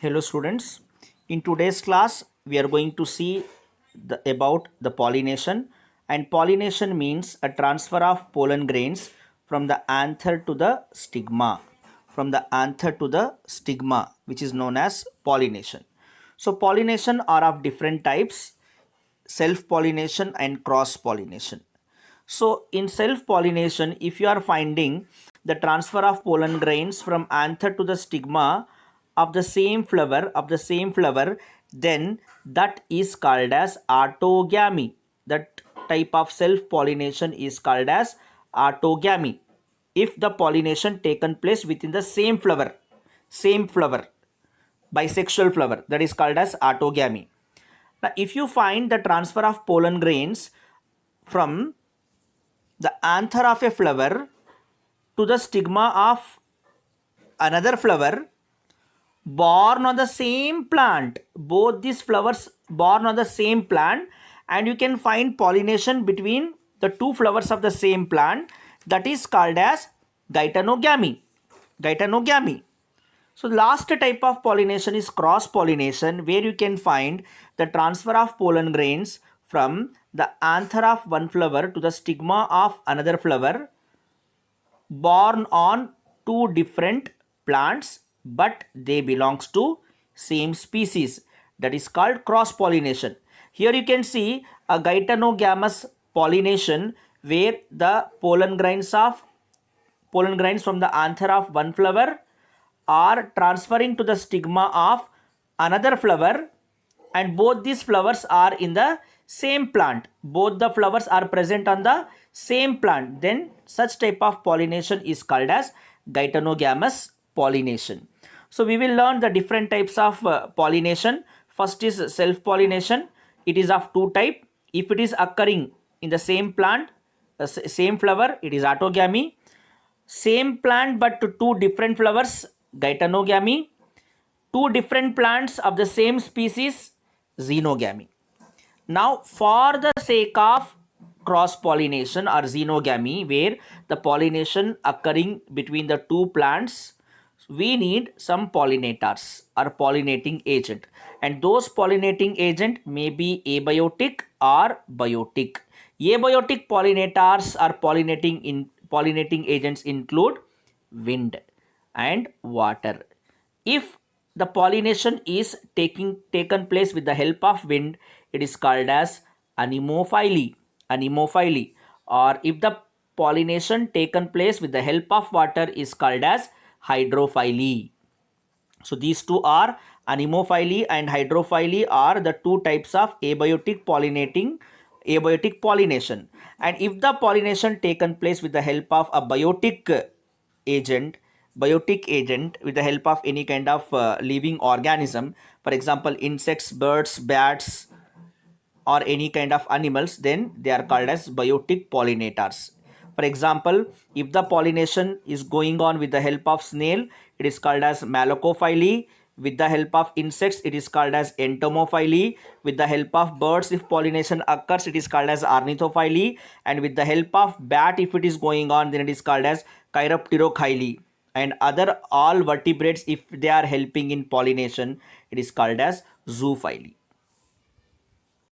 Hello students, in today's class we are going to see about the pollination, and pollination means a transfer of pollen grains from the anther to the stigma, which is known as pollination. So pollination are of different types: self pollination and cross pollination. So in self pollination, if you are finding the transfer of pollen grains from anther to the stigma of the same flower, then that is called as autogamy. That type of self pollination is called as autogamy. If the pollination taken place within the same flower, bisexual flower, that is called as autogamy. Now if you find the transfer of pollen grains from the anther of a flower to the stigma of another flower born on the same plant, both these flowers born on the same plant, and you can find pollination between the two flowers of the same plant, that is called as geitonogamy. So last type of pollination is cross pollination, where you can find the transfer of pollen grains from the anther of one flower to the stigma of another flower born on two different plants, but they belongs to same species, that is called cross pollination. Here you can see a gaetonogamous pollination, where the pollen grains from the anther of one flower are transferring to the stigma of another flower, and both these flowers are in the same plant. Both the flowers are present on the same plant. Then such type of pollination is called as gaetonogamous pollination. So we will learn the different types of pollination. First is self pollination. It is of two type. If it is occurring in the same plant, same flower, it is autogamy. Same plant but two different flowers, gaetonogamy. Two different plants of the same species, xenogamy. Now for the sake of cross pollination or xenogamy, where the pollination occurring between the two plants, we need some pollinators or pollinating agent, and those pollinating agent may be abiotic or biotic. Abiotic pollinators or pollinating agents include wind and water. If the pollination is taken place with the help of wind, it is called as anemophily. Or if the pollination taken place with the help of water is called as hydrophily. So these two are anemophily and hydrophily are the two types of abiotic pollination. And if the pollination taken place with the help of a agent biotic agent with the help of any kind of living organism, for example insects, birds, bats, or any kind of animals, then they are called as biotic pollinators. For example, if the pollination is going on with the help of snail, it is called as malacophily. With the help of insects, it is called as entomophily. With the help of birds, if pollination occurs, it is called as ornithophily. And with the help of bat, if it is going on, then it is called as chiropterochily. And other all vertebrates, if they are helping in pollination, it is called as zoophily.